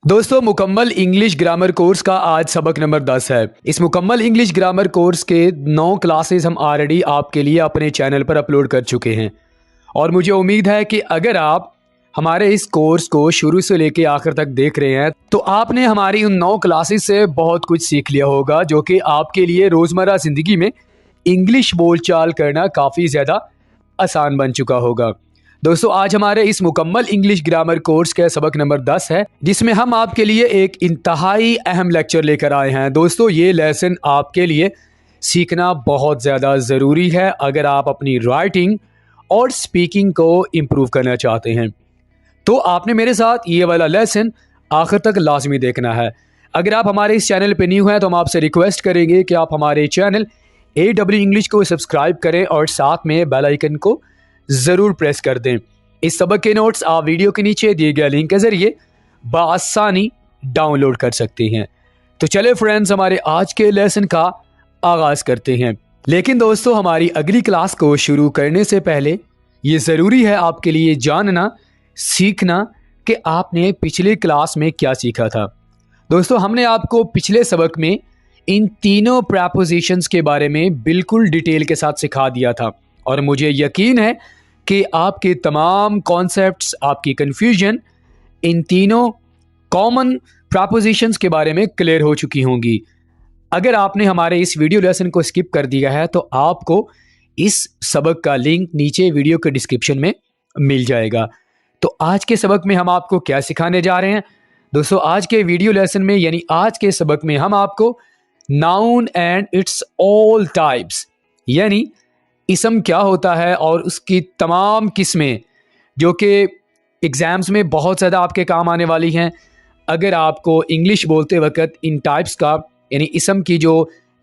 दोस्तों, मुकम्मल English grammar course का आज सबक नंबर 10 है। इस मुकम्मल इंग्लिश ग्रामर कोर्स के 9 क्लासेस हम ऑलरेडी आपके लिए अपने चैनल पर अपलोड कर चुके हैं और मुझे उम्मीद है कि अगर आप हमारे इस कोर्स को शुरू से लेकर आखिर तक देख रहे हैं तो आपने हमारी उन 9 क्लासेस से बहुत कुछ सीख लिया होगा, जो कि आपके लिए रोज़मर्रा ज़िंदगी में इंग्लिश बोलचाल करना काफ़ी ज़्यादा आसान बन चुका होगा। दोस्तों, आज हमारे इस मुकम्मल इंग्लिश ग्रामर कोर्स का सबक नंबर 10 है, जिसमें हम आपके लिए एक इंतहाई अहम लेक्चर लेकर आए हैं। दोस्तों, ये लेसन आपके लिए सीखना बहुत ज़्यादा ज़रूरी है अगर आप अपनी राइटिंग और स्पीकिंग को इम्प्रूव करना चाहते हैं। तो आपने मेरे साथ ये वाला लेसन आखिर तक लाजमी देखना है। अगर आप हमारे इस चैनल पर न्यू हैं तो हम आपसे रिक्वेस्ट करेंगे कि आप हमारे चैनल AW इंग्लिश को सब्सक्राइब करें और साथ में बेल आइकन को ज़रूर प्रेस कर दें। इस सबक के नोट्स आप वीडियो के नीचे दिए गए लिंक के ज़रिए बआसानी डाउनलोड कर सकते हैं। तो चले फ्रेंड्स, हमारे आज के लेसन का आगाज़ करते हैं। लेकिन दोस्तों, हमारी अगली क्लास को शुरू करने से पहले ये ज़रूरी है आपके लिए जानना, सीखना कि आपने पिछले क्लास में क्या सीखा था। दोस्तों, हमने आपको पिछले सबक में इन तीनों प्रपोजिशंस के बारे में बिल्कुल डिटेल के साथ सिखा दिया था और मुझे यकीन है कि आपके तमाम कॉन्सेप्ट्स, आपकी कन्फ्यूजन इन तीनों कॉमन प्रपोजिशंस के बारे में क्लियर हो चुकी होंगी। अगर आपने हमारे इस वीडियो लेसन को स्किप कर दिया है तो आपको इस सबक का लिंक नीचे वीडियो के डिस्क्रिप्शन में मिल जाएगा। तो आज के सबक में हम आपको क्या सिखाने जा रहे हैं? दोस्तों, आज के वीडियो लेसन में यानी आज के सबक में हम आपको noun and it's all types यानी इसम क्या होता है और उसकी तमाम किस्में, जो कि एग्ज़ाम्स में बहुत ज़्यादा आपके काम आने वाली हैं। अगर आपको इंग्लिश बोलते वक्त इन टाइप्स का यानी इसम की जो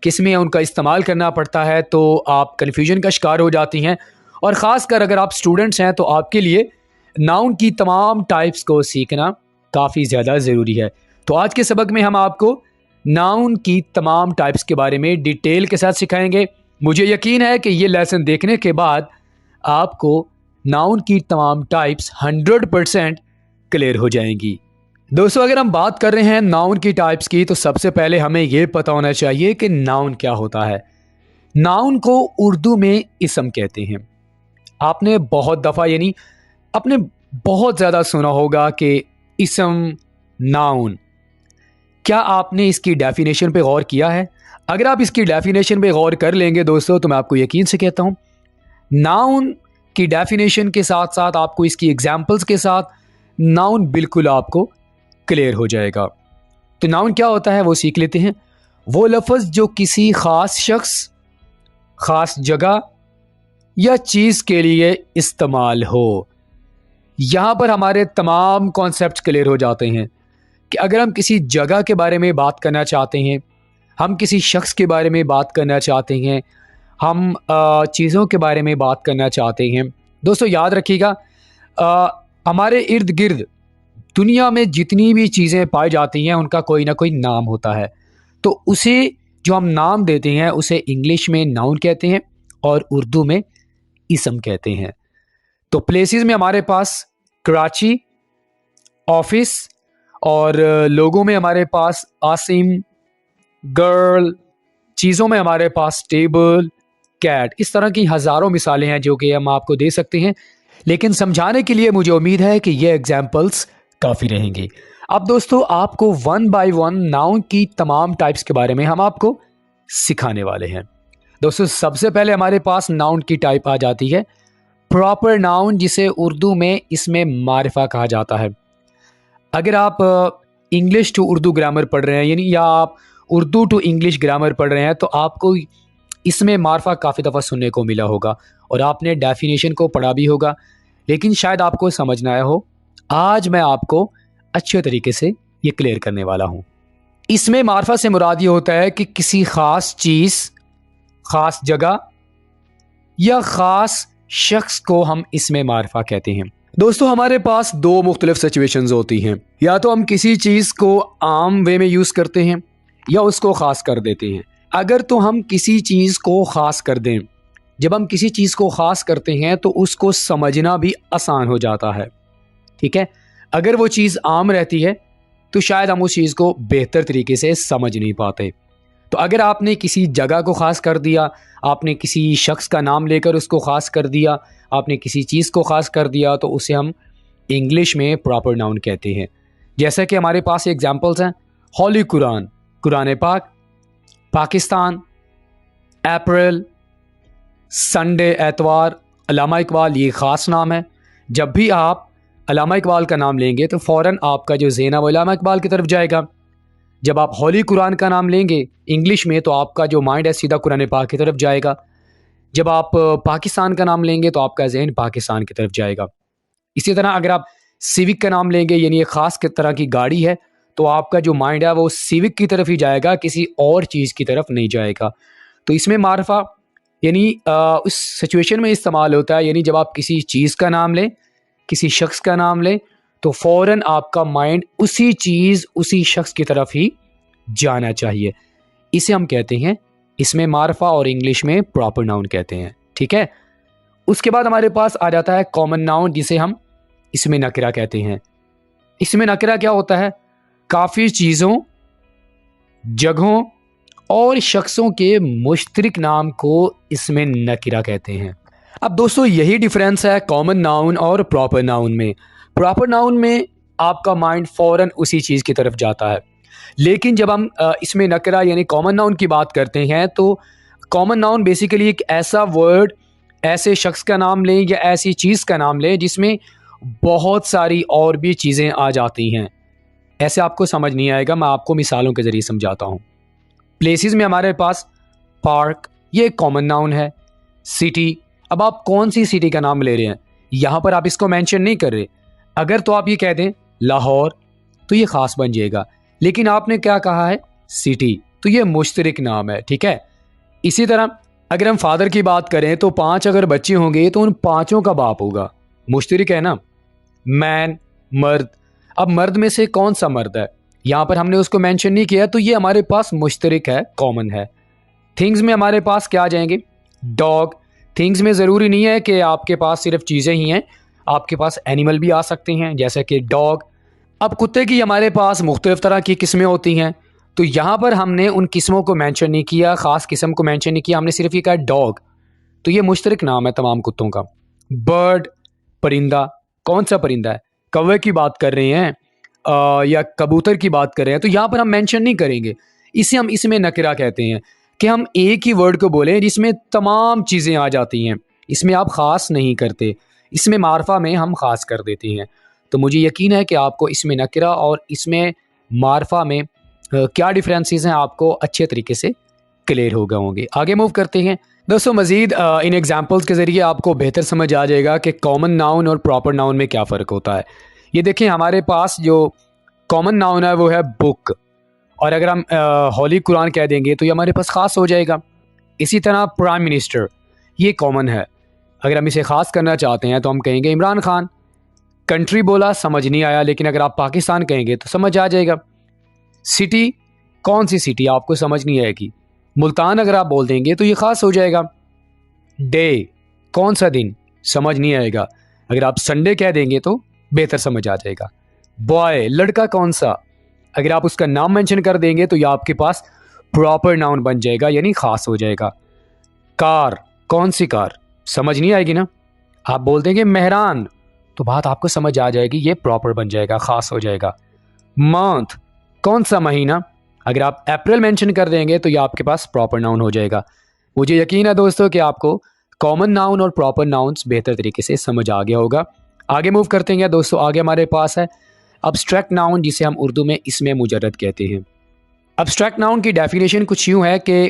किस्में हैं उनका इस्तेमाल करना पड़ता है तो आप कन्फ्यूजन का शिकार हो जाती हैं, और ख़ासकर अगर आप स्टूडेंट्स हैं तो आपके लिए नाउन की तमाम टाइप्स को सीखना काफ़ी ज़्यादा ज़रूरी है। तो आज के सबक में हम आपको नाउन की तमाम टाइप्स के बारे में डिटेल के साथ सिखाएंगे। मुझे यकीन है कि ये लेसन देखने के बाद आपको नाउन की तमाम टाइप्स 100% क्लियर हो जाएंगी। दोस्तों, अगर हम बात कर रहे हैं नाउन की टाइप्स की तो सबसे पहले हमें ये पता होना चाहिए कि नाउन क्या होता है। नाउन को उर्दू में इसम कहते हैं। आपने बहुत दफ़ा यानी आपने बहुत ज़्यादा सुना होगा कि इसम, नाउन। क्या आपने इसकी डेफिनेशन पे गौर किया है? अगर आप इसकी डेफिनेशन पे गौर कर लेंगे दोस्तों तो मैं आपको यकीन से कहता हूँ, नाउन की डेफिनेशन के साथ साथ आपको इसकी एग्जांपल्स के साथ नाउन बिल्कुल आपको क्लियर हो जाएगा। तो नाउन क्या होता है वो सीख लेते हैं। वो लफ्ज़ जो किसी ख़ास शख्स, ख़ास जगह या चीज़ के लिए इस्तेमाल हो। यहाँ पर हमारे तमाम कॉन्सेप्ट क्लियर हो जाते हैं कि अगर हम किसी जगह के बारे में बात करना चाहते हैं, हम किसी शख्स के बारे में बात करना चाहते हैं, हम चीज़ों के बारे में बात करना चाहते हैं। दोस्तों, याद रखिएगा, हमारे इर्द गिर्द दुनिया में जितनी भी चीज़ें पाई जाती हैं उनका कोई ना कोई नाम होता है। तो उसे जो हम नाम देते हैं उसे इंग्लिश में नाउन कहते हैं और उर्दू में इसम कहते हैं। तो प्लेसेस में हमारे पास कराची, ऑफिस, और लोगों में हमारे पास आसिम, गर्ल, चीज़ों में हमारे पास टेबल, कैट। इस तरह की हज़ारों मिसालें हैं जो कि हम आपको दे सकते हैं, लेकिन समझाने के लिए मुझे उम्मीद है कि ये एग्जाम्पल्स काफ़ी रहेंगी। अब दोस्तों, आपको वन बाय वन नाउन की तमाम टाइप्स के बारे में हम आपको सिखाने वाले हैं। दोस्तों, सबसे पहले हमारे पास नाउन की टाइप आ जाती है प्रॉपर नाउन, जिसे उर्दू में इसमें मारिफा कहा जाता है। अगर आप इंग्लिश टू उर्दू ग्रामर पढ़ रहे हैं यानी या आप उर्दू टू इंग्लिश ग्रामर पढ़ रहे हैं तो आपको इसमें मार्फा काफ़ी दफ़ा सुनने को मिला होगा और आपने डेफिनेशन को पढ़ा भी होगा, लेकिन शायद आपको समझ ना आया हो। आज मैं आपको अच्छे तरीके से ये क्लियर करने वाला हूँ। इसमें मार्फा से मुराद ये होता है कि किसी ख़ास चीज़, ख़ास जगह या ख़ास शख्स को हम इसमें मार्फा कहते हैं। दोस्तों, हमारे पास दो मुख्तलिफ सिचुएशंस होती हैं। या तो हम किसी चीज़ को आम वे में यूज़ करते हैं या उसको ख़ास कर देते हैं। अगर तो हम किसी चीज़ को ख़ास कर दें, जब हम किसी चीज़ को ख़ास करते हैं तो उसको समझना भी आसान हो जाता है। ठीक है, अगर वो चीज़ आम रहती है तो शायद हम उस चीज़ को बेहतर तरीके से समझ नहीं पाते। तो अगर आपने किसी जगह को ख़ास कर दिया, आपने किसी शख्स का नाम लेकर उसको ख़ास कर दिया, आपने किसी चीज़ को ख़ास कर दिया, तो उसे हम इंग्लिश में प्रॉपर नाउन कहते हैं। जैसा कि हमारे पास एग्जांपल्स हैं, होली कुरान, कुरान पाक, पाकिस्तान, अप्रैल, संडे एतवार, अल्लामा इकबाल, ये ख़ास नाम है। जब भी आप अल्लामा इकबाल का नाम लेंगे तो फ़ौरन आपका जो ज़हन है वो अल्लामा इकबाल की तरफ जाएगा। जब आप होली कुरान का नाम लेंगे इंग्लिश में तो आपका जो माइंड है सीधा कुरान पाक की तरफ जाएगा। जब आप पाकिस्तान का नाम लेंगे तो आपका जहन पाकिस्तान की तरफ जाएगा। इसी तरह अगर आप सिविक का नाम लेंगे, यानी एक ख़ास तरह की गाड़ी है, तो आपका जो माइंड है वो सिविक की तरफ ही जाएगा, किसी और चीज़ की तरफ नहीं जाएगा। तो इसमें मारफा यानी उस सिचुएशन में इस्तेमाल होता है, यानी जब आप किसी चीज़ का नाम लें, किसी शख्स का नाम लें, तो फ़ौरन आपका माइंड उसी चीज़, उसी शख्स की तरफ ही जाना चाहिए। इसे हम कहते हैं इसमें मारफा और इंग्लिश में प्रॉपर नाउन कहते हैं। ठीक है। उसके बाद हमारे पास आ जाता है कॉमन नाउन, जिसे हम इसमें नकरा कहते हैं। इसमें नकरा क्या होता है? काफ़ी चीज़ों, जगहों और शख्सों के मुश्तरक नाम को इसमें नकरा कहते हैं। अब दोस्तों यही डिफरेंस है कॉमन नाउन और प्रॉपर नाउन में। प्रॉपर नाउन में आपका माइंड फ़ौरन उसी चीज़ की तरफ जाता है, लेकिन जब हम इसमें नकरा यानी कॉमन नाउन की बात करते हैं तो कॉमन नाउन बेसिकली एक ऐसा वर्ड, ऐसे शख्स का नाम लें या ऐसी चीज़ का नाम लें जिसमें बहुत सारी और भी चीज़ें आ जाती हैं। ऐसे आपको समझ नहीं आएगा, मैं आपको मिसालों के ज़रिए समझाता हूँ। प्लेसेस में हमारे पास पार्क, ये एक कॉमन नाउन है। सिटी, अब आप कौन सी सिटी का नाम ले रहे हैं, यहाँ पर आप इसको मेंशन नहीं कर रहे। अगर तो आप ये कह दें लाहौर तो ये ख़ास बन जाएगा, लेकिन आपने क्या कहा है? सिटी, तो ये मुश्तरक नाम है। ठीक है। इसी तरह अगर हम फादर की बात करें तो 5 अगर बच्चे होंगे तो उन पाँचों का बाप होगा, मुश्तरक है ना। मैन, मर्द, अब मर्द में से कौन सा मर्द है, यहाँ पर हमने उसको मेंशन नहीं किया, तो ये हमारे पास मुश्तरक है, कॉमन है। थिंग्स में हमारे पास क्या आ जाएंगे? डॉग। थिंग्स में ज़रूरी नहीं है कि आपके पास सिर्फ चीज़ें ही हैं, आपके पास एनिमल भी आ सकते हैं, जैसे कि डॉग। अब कुत्ते की हमारे पास मुख्तलिफ़ तरह की किस्में होती हैं, तो यहाँ पर हमने उन किस्मों को मेंशन नहीं किया, ख़ास किस्म को मेंशन नहीं किया, हमने सिर्फ ये कहा डॉग, तो ये मुश्तरक नाम है तमाम कुत्तों का। बर्ड, परिंदा, कौन सा परिंदा है? कौवे की बात कर रहे हैं या कबूतर की बात कर रहे हैं, तो यहाँ पर हम मेंशन नहीं करेंगे। इसे हम इसमें नकरा कहते हैं कि हम एक ही वर्ड को बोलें जिसमें तमाम चीज़ें आ जाती हैं, इसमें आप ख़ास नहीं करते, इसमें मारफा में हम ख़ास कर देते हैं। तो मुझे यकीन है कि आपको इसमें नकरा और इसमें मारफा में क्या डिफरेंसेस हैं आपको अच्छे तरीके से क्लियर हो गए होंगे। आगे मूव करते हैं दोस्तों। मज़ीद इन एग्जांपल्स के ज़रिए आपको बेहतर समझ आ जाएगा कि कॉमन नाउन और प्रॉपर नाउन में क्या फ़र्क होता है। ये देखें, हमारे पास जो कॉमन नाउन है वो है बुक, और अगर हम होली कुरान कह देंगे तो ये हमारे पास ख़ास हो जाएगा। इसी तरह प्राइम मिनिस्टर, ये कॉमन है, अगर हम इसे ख़ास करना चाहते हैं तो हम कहेंगे इमरान खान। कंट्री बोला, समझ नहीं आया, लेकिन अगर आप पाकिस्तान कहेंगे तो समझ आ जाएगा। सिटी, कौन सी सिटी आपको समझ नहीं आएगी। मुल्तान अगर आप बोल देंगे तो ये ख़ास हो जाएगा। डे, कौन सा दिन, समझ नहीं आएगा, अगर आप संडे कह देंगे तो बेहतर समझ आ जाएगा। बॉय, लड़का कौन सा, अगर आप उसका नाम मेंशन कर देंगे तो ये आपके पास प्रॉपर नाउन बन जाएगा, यानी ख़ास हो जाएगा। कार, कौन सी कार, समझ नहीं आएगी ना, आप बोल देंगे मेहरान, तो बात आपको समझ आ जाएगी, ये प्रॉपर बन जाएगा, ख़ास हो जाएगा। मंथ, कौन सा महीना, अगर आप अप्रैल मेंशन कर देंगे तो ये आपके पास प्रॉपर नाउन हो जाएगा। मुझे यकीन है दोस्तों कि आपको कॉमन नाउन और प्रॉपर नाउन्स बेहतर तरीके से समझ आ गया होगा। आगे मूव करते हैं दोस्तों। आगे हमारे पास है अब्स्ट्रैक्ट नाउन, जिसे हम उर्दू में इसमें मुजर्रद कहते हैं। अब्स्ट्रैक्ट नाउन की डेफिनेशन कुछ यूँ है कि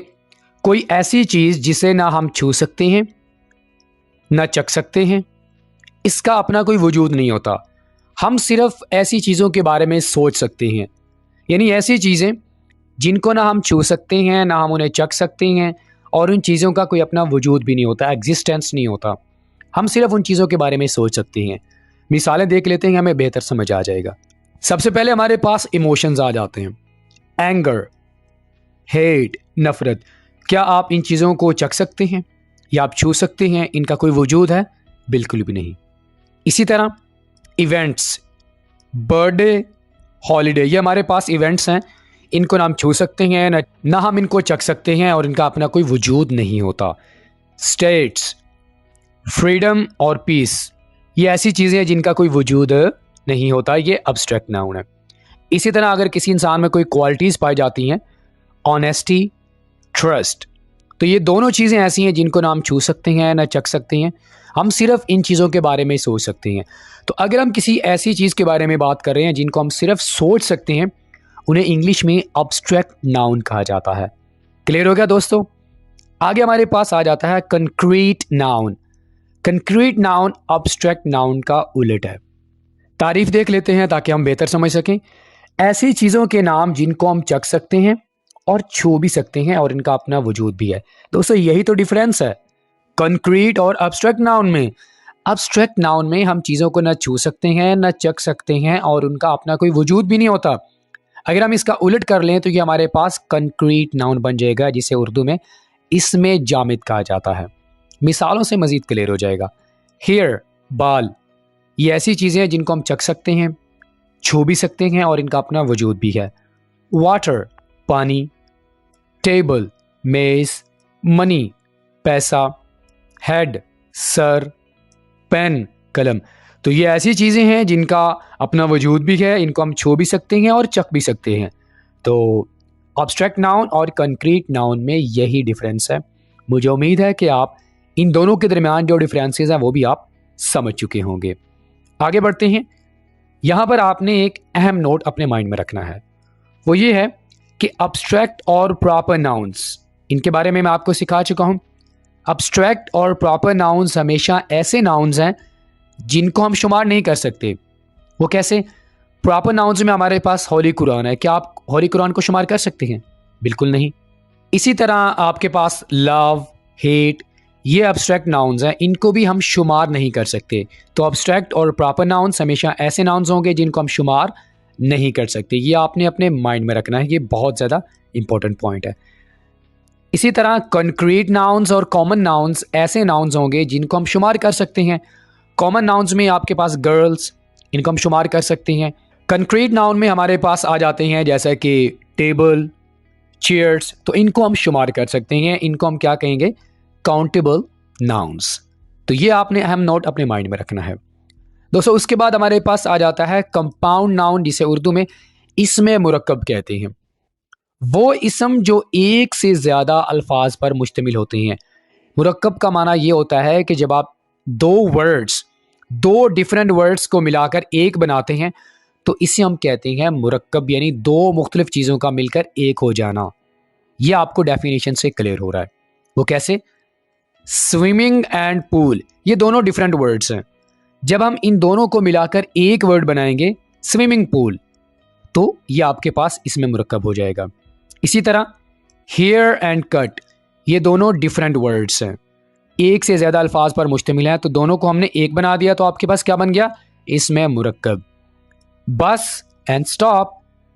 कोई ऐसी चीज़ जिसे ना हम छू सकते हैं, ना चख सकते हैं, इसका अपना कोई वजूद नहीं होता, हम सिर्फ ऐसी चीज़ों के बारे में सोच सकते हैं, यानी ऐसी चीज़ें जिनको ना हम छू सकते हैं, ना हम उन्हें चख सकते हैं, और उन चीज़ों का कोई अपना वजूद भी नहीं होता, एग्जिस्टेंस नहीं होता, हम सिर्फ उन चीज़ों के बारे में सोच सकते हैं। मिसालें देख लेते हैं, हमें बेहतर समझ आ जाएगा। सबसे पहले हमारे पास इमोशंस आ जाते हैं। एंगर, हेट, नफ़रत, क्या आप इन चीज़ों को चख सकते हैं या आप छू सकते हैं, इनका कोई वजूद है? बिल्कुल भी नहीं। इसी तरह इवेंट्स, बर्थडे, हॉलीडे, ये हमारे पास इवेंट्स हैं, इनको ना हम छू सकते हैं ना हम इनको चख सकते हैं और इनका अपना कोई वजूद नहीं होता। स्टेट्स, फ्रीडम और पीस, ये ऐसी चीज़ें हैं जिनका कोई वजूद नहीं होता, ये अब्स्ट्रैक्ट नाउन है। इसी तरह अगर किसी इंसान में कोई क्वालिटीज़ पाई जाती हैं, ऑनेस्टी, ट्रस्ट, तो ये दोनों चीज़ें ऐसी हैं जिनको ना हम छू सकते हैं ना चख सकते हैं, हम सिर्फ इन चीज़ों के बारे में सोच सकते हैं। तो अगर हम किसी ऐसी चीज़ के बारे में बात कर रहे हैं जिनको हम सिर्फ सोच सकते हैं, उन्हें इंग्लिश में अब्स्ट्रैक्ट नाउन कहा जाता है। क्लियर हो गया दोस्तों? आगे हमारे पास आ जाता है concrete noun. Concrete noun abstract noun का उलट है। तारीफ देख लेते हैं ताकि हम बेहतर समझ सकें। ऐसी चीज़ों के नाम जिनको हम चख सकते हैं और छू भी सकते हैं और इनका अपना वजूद भी है। दोस्तों यही तो डिफरेंस है कंक्रीट और अब्स्ट्रैक्ट नाउन में। अब्स्ट्रैक्ट नाउन में हम चीज़ों को न छू सकते हैं न चख सकते हैं और उनका अपना कोई वजूद भी नहीं होता। अगर हम इसका उलट कर लें तो ये हमारे पास कंक्रीट नाउन बन जाएगा, जिसे उर्दू में इसमें जामिद कहा जाता है। मिसालों से मज़ीद क्लियर हो जाएगा। हेयर, बाल, ये ऐसी चीज़ें हैं जिनको हम चख सकते हैं, छू भी सकते हैं और इनका अपना वजूद भी है। वाटर, पानी, टेबल, मेज़, मनी, पैसा, हेड, सर, पेन, कलम, तो ये ऐसी चीज़ें हैं जिनका अपना वजूद भी है, इनको हम छू भी सकते हैं और चख भी सकते हैं। तो अब्स्ट्रैक्ट नाउन और कंक्रीट नाउन में यही डिफरेंस है। मुझे उम्मीद है कि आप इन दोनों के दरमियान जो डिफरेंसेस हैं वो भी आप समझ चुके होंगे। आगे बढ़ते हैं। यहाँ पर आपने एक अहम नोट अपने माइंड में रखना है, वो ये है कि अब्स्ट्रैक्ट और प्रॉपर नाउन्स, इनके बारे में मैं आपको सिखा चुका हूँ। अब्स्ट्रैक्ट और प्रॉपर नाउन्स हमेशा ऐसे नाउन्स हैं जिनको हम शुमार नहीं कर सकते। वो कैसे? प्रॉपर नाउन्स में हमारे पास होली कुरान है, क्या आप होली कुरान को शुमार कर सकते हैं? बिल्कुल नहीं। इसी तरह आपके पास लव, हेट, ये अब्स्ट्रैक्ट नाउन्स हैं, इनको भी हम शुमार नहीं कर सकते। तो अब्स्ट्रैक्ट और प्रॉपर नाउन्स हमेशा ऐसे नाउन्स होंगे जिनको हम शुमार नहीं कर सकते। ये आपने अपने माइंड में रखना है, ये बहुत ज़्यादा इंपॉर्टेंट पॉइंट है। इसी तरह कंक्रीट नाउन्स और कॉमन नाउन्स ऐसे नाउन्स होंगे जिनको हम शुमार कर सकते हैं। कॉमन नाउन्स में आपके पास गर्ल्स, इनको हम शुमार कर सकते हैं। कंक्रीट नाउन में हमारे पास आ जाते हैं जैसे कि टेबल, चेयर्स, तो इनको हम शुमार कर सकते हैं। इनको हम क्या कहेंगे? Countable nouns. तो ये आपने अहम नोट अपने माइंड में रखना है दोस्तों। उसके बाद हमारे पास आ जाता है कंपाउंड नाउन, जिसे उर्दू में इसमें मुरक्कब कहते हैं। वो इसम जो एक से ज़्यादा अल्फाज पर मुश्तमिल होते हैं। मुरक्कब का माना ये होता है कि जब आप दो डिफरेंट वर्ड्स को मिलाकर एक बनाते हैं तो इसे हम कहते हैं मुरक्कब, यानी दो मुख्तलिफ चीज़ों का मिलकर एक हो जाना। ये आपको डेफिनेशन से क्लियर हो रहा है। वो कैसे? स्विमिंग एंड पूल, ये दोनों डिफरेंट वर्ड्स हैं। जब हम इन दोनों को मिलाकर एक वर्ड बनाएंगे स्विमिंग पूल, तो ये आपके पास इसमें मुरक्कब हो जाएगा। इसी तरह हेयर एंड कट, ये दोनों डिफरेंट वर्ड्स हैं, एक से ज़्यादा अल्फाज पर मुश्तमिल हैं, तो दोनों को हमने एक बना दिया तो आपके पास क्या बन गया? इसमें मुरक्कब। बस एंड स्टॉप,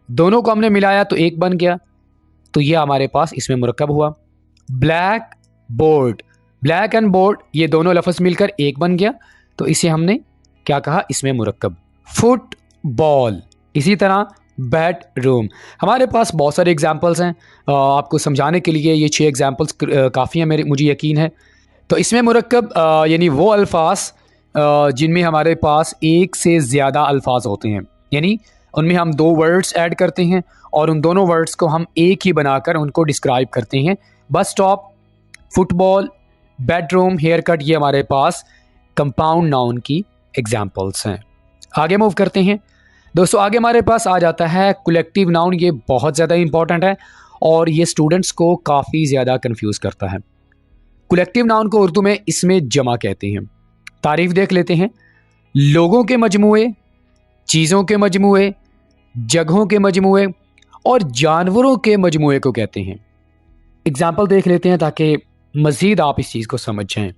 दोनों को हमने मिलाया तो एक बन गया, तो ये हमारे पास इसमें मुरक्कब हुआ। Black board, black and board, ये दोनों लफ्ज़ मिलकर एक बन गया, तो इसे हमने क्या कहा? इसमें मुरक्कब। फुटबॉल, इसी तरह बेडरूम। हमारे पास बहुत सारे एग्जाम्पल्स हैं, आपको समझाने के लिए ये 6 एग्जाम्पल्स काफ़ी हैं मुझे यकीन है। तो इसमें मुरक्कब यानी वो अल्फाज जिनमें हमारे पास एक से ज़्यादा अल्फाज होते हैं, यानी उनमें हम 2 वर्ड्स ऐड करते हैं और उन दोनों वर्ड्स को हम एक ही बनाकर उनको डिस्क्राइब करते हैं। Bus stop, football, bedroom, haircut, ये हमारे पास कंपाउंड नाउन की एग्जाम्पल्स हैं। आगे मूव करते हैं दोस्तों। आगे हमारे पास आ जाता है कलेक्टिव नाउन। ये बहुत ज़्यादा इंपॉर्टेंट है और ये स्टूडेंट्स को काफ़ी ज़्यादा कंफ्यूज करता है। कलेक्टिव नाउन को उर्दू में इसमें जमा कहते हैं। तारीफ देख लेते हैं। लोगों के मजमूए, चीज़ों के मजमूए, जगहों के मजमूए और जानवरों के मजमूए को कहते हैं। एग्जाम्पल देख लेते हैं ताकि मज़ीद आप इस चीज़ को समझ जाएं।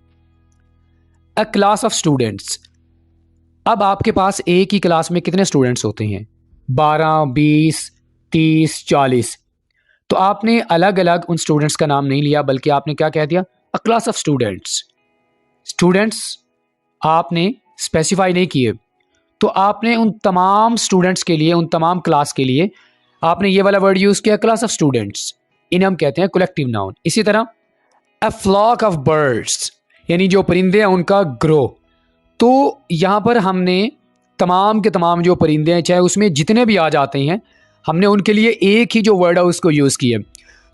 अ क्लास ऑफ स्टूडेंट्स, अब आपके पास एक ही क्लास में कितने स्टूडेंट्स होते हैं? 12, 20, 30, 40। तो आपने अलग अलग उन स्टूडेंट्स का नाम नहीं लिया, बल्कि आपने क्या कह दिया? अ क्लास ऑफ स्टूडेंट्स। स्टूडेंट्स आपने स्पेसिफाई नहीं किए, तो आपने उन तमाम स्टूडेंट्स के लिए, उन तमाम क्लास के लिए आपने ये वाला वर्ड यूज़ किया, क्लास ऑफ स्टूडेंट्स, इन्हें हम कहते हैं कलेक्टिव नाउन। इसी तरह अ फ्लॉक ऑफ बर्ड्स, यानी जो परिंदे हैं उनका ग्रो। तो यहाँ पर हमने तमाम के तमाम जो परिंदे हैं, चाहे उसमें जितने भी आ जाते हैं, हमने उनके लिए एक ही जो वर्ड है उसको यूज़ किया।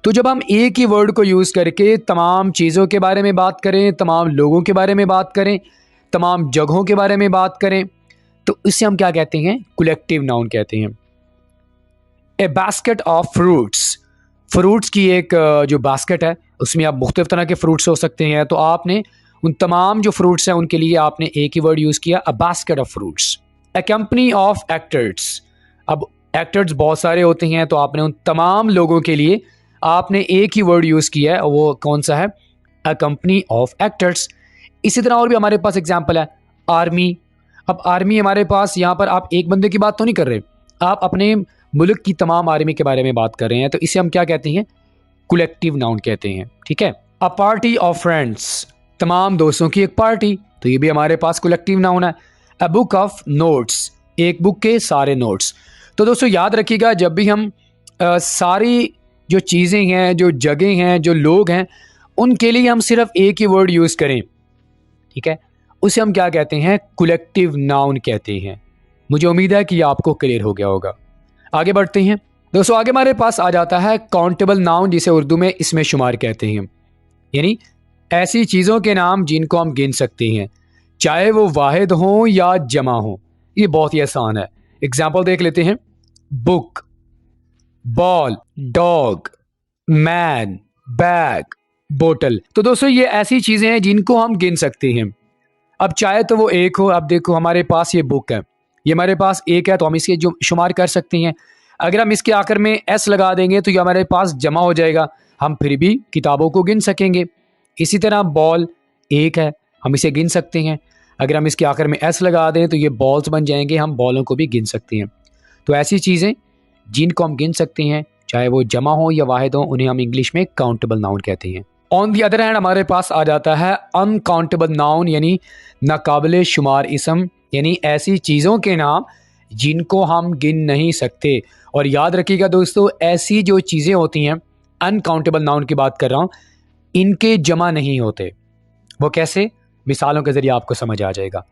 तो जब हम एक ही वर्ड को यूज़ करके तमाम चीज़ों के बारे में बात करें, तमाम लोगों के बारे में बात करें, तमाम जगहों के बारे में बात करें, तो इससे हम क्या कहते हैं? कलेक्टिव नाउन कहते हैं। ए बास्केट ऑफ फ्रूट्स, फ्रूट्स की एक जो बास्केट है उसमें आप मुख्तलिफ तरह के फ्रूट्स हो सकते हैं। तो आपने उन तमाम जो फ्रूट्स हैं उनके लिए आपने एक ही वर्ड यूज़ किया, a basket of fruits. A company of actors, अब एक्टर्स बहुत सारे होते हैं, तो आपने उन तमाम लोगों के लिए आपने एक ही वर्ड यूज़ किया है, वो कौन सा है? A company of actors. इसी तरह और भी हमारे पास एग्जाम्पल है, आर्मी। अब आर्मी हमारे पास, यहाँ पर आप एक बंदे की बात तो नहीं कर रहे, आप अपने मुल्क की तमाम आर्मी के बारे में बात कर रहे हैं, तो इसे हम क्या कहते हैं? कलेक्टिव नाउन कहते हैं। ठीक है। अ पार्टी ऑफ फ्रेंड्स, तमाम दोस्तों की एक पार्टी, तो ये भी हमारे पास कलेक्टिव नाउन है। अ बुक ऑफ नोट्स, एक बुक के सारे नोट्स। तो दोस्तों याद रखिएगा, जब भी हम सारी जो चीज़ें हैं, जो जगह हैं, जो लोग हैं, उनके लिए हम सिर्फ एक ही वर्ड यूज़ करें, ठीक है, उसे हम क्या कहते हैं? कलेक्टिव नाउन कहते हैं। मुझे उम्मीद है कि ये आपको क्लियर हो गया होगा। आगे बढ़ते हैं दोस्तों। आगे हमारे पास आ जाता है काउंटेबल नाउन, जिसे उर्दू में इसमें शुमार कहते हैं, यानी ऐसी चीज़ों के नाम जिनको हम गिन सकते हैं, चाहे वो वाहिद हों या जमा हों। ये बहुत ही आसान है। एग्जाम्पल देख लेते हैं, book, ball, dog, man, bag, बोतल। तो दोस्तों ये ऐसी चीज़ें हैं जिनको हम गिन सकते हैं। अब चाहे तो वो एक हो, अब देखो हमारे पास ये बुक है, ये हमारे पास एक है, तो हम इसके जो शुमार कर सकते हैं। अगर हम इसके आखिर में एस लगा देंगे तो ये हमारे पास जमा हो जाएगा, हम फिर भी किताबों को गिन सकेंगे। इसी तरह बॉल एक है, हम इसे गिन सकते हैं। अगर हम इसके आखिर में एस लगा दें तो ये बॉल्स बन जाएंगे, हम बॉलों को भी गिन सकते हैं। तो ऐसी चीज़ें जिनको हम गिन सकते हैं, चाहे वो जमा हो या वाहिद हो, उन्हें हम इंग्लिश में काउंटेबल नाउन कहते हैं। ऑन दी अदर हैंड हमारे पास आ जाता है अनकाउंटेबल नाउन, यानी नाकाबिले शुमार इसम, यानी ऐसी चीज़ों के नाम जिनको हम गिन नहीं सकते। और याद रखिएगा दोस्तों, ऐसी जो चीज़ें होती हैं, अनकाउंटेबल नाउन की बात कर रहा हूँ, इनके जमा नहीं होते। वो कैसे? मिसालों के ज़रिए आपको समझ आ जाएगा।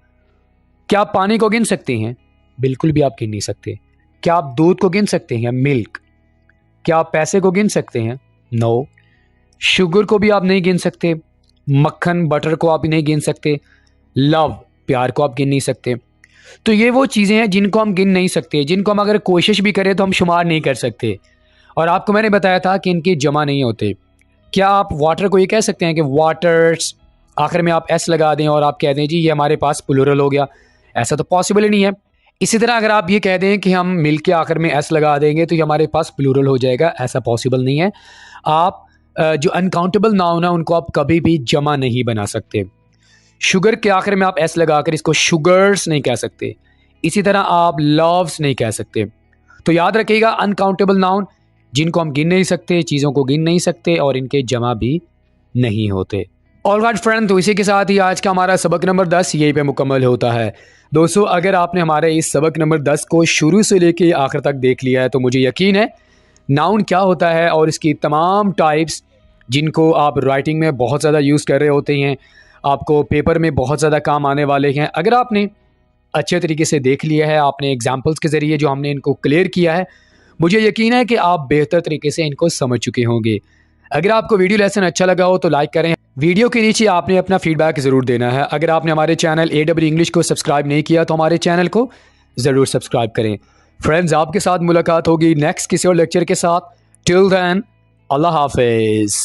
क्या आप पानी को गिन सकते हैं? बिल्कुल भी आप गिन नहीं सकते। क्या आप दूध को गिन सकते हैं? मिल्क। क्या आप पैसे को गिन सकते हैं? नो। शुगर को भी आप नहीं गिन सकते, मक्खन, बटर को आप नहीं गिन सकते, लव, प्यार को आप गिन नहीं सकते। तो ये वो चीज़ें हैं जिनको हम गिन नहीं सकते, जिनको हम अगर कोशिश भी करें तो हम शुमार नहीं कर सकते। और आपको मैंने बताया था कि इनके जमा नहीं होते। क्या आप वाटर को ये कह सकते हैं कि वाटर्स, आखिर में आप एस लगा दें और आप कह दें जी ये हमारे पास प्लूरल हो गया? ऐसा तो पॉसिबल ही नहीं है। इसी तरह अगर आप ये कह दें कि हम मिल्क के आखिर में एस लगा देंगे तो ये हमारे पास प्लूरल हो जाएगा, ऐसा पॉसिबल नहीं है। आप जो अनकाउंटेबल नाउन है उनको आप कभी भी जमा नहीं बना सकते। शुगर के आखिर में आप एस लगाकर इसको शुगर्स नहीं कह सकते। इसी तरह आप लव्स नहीं कह सकते। तो याद रखिएगा, अनकाउंटेबल नाउन जिनको हम गिन नहीं सकते, चीज़ों को गिन नहीं सकते, और इनके जमा भी नहीं होते। ऑलराइट फ्रेंड, तो इसी के साथ ही आज का हमारा सबक नंबर 10 यहीं पे मुकम्मल होता है। दोस्तों अगर आपने हमारे इस सबक नंबर 10 को शुरू से लेके आखिर तक देख लिया है तो मुझे यकीन है नाउन क्या होता है और इसकी तमाम टाइप्स जिनको आप राइटिंग में बहुत ज़्यादा यूज़ कर रहे होते हैं, आपको पेपर में बहुत ज़्यादा काम आने वाले हैं, अगर आपने अच्छे तरीके से देख लिया है, आपने एग्जाम्पल्स के ज़रिए जो हमने इनको क्लियर किया है, मुझे यकीन है कि आप बेहतर तरीके से इनको समझ चुके होंगे। अगर आपको वीडियो लेसन अच्छा लगा हो तो लाइक करें। वीडियो के नीचे आपने अपना फीडबैक ज़रूर देना है। अगर आपने हमारे चैनल AW इंग्लिश को सब्सक्राइब नहीं किया तो हमारे चैनल को ज़रूर सब्सक्राइब करें। फ्रेंड्स, आपके साथ मुलाकात होगी नेक्स्ट किसी और लेक्चर के साथ। टिल देन, अल्लाह हाफिज़।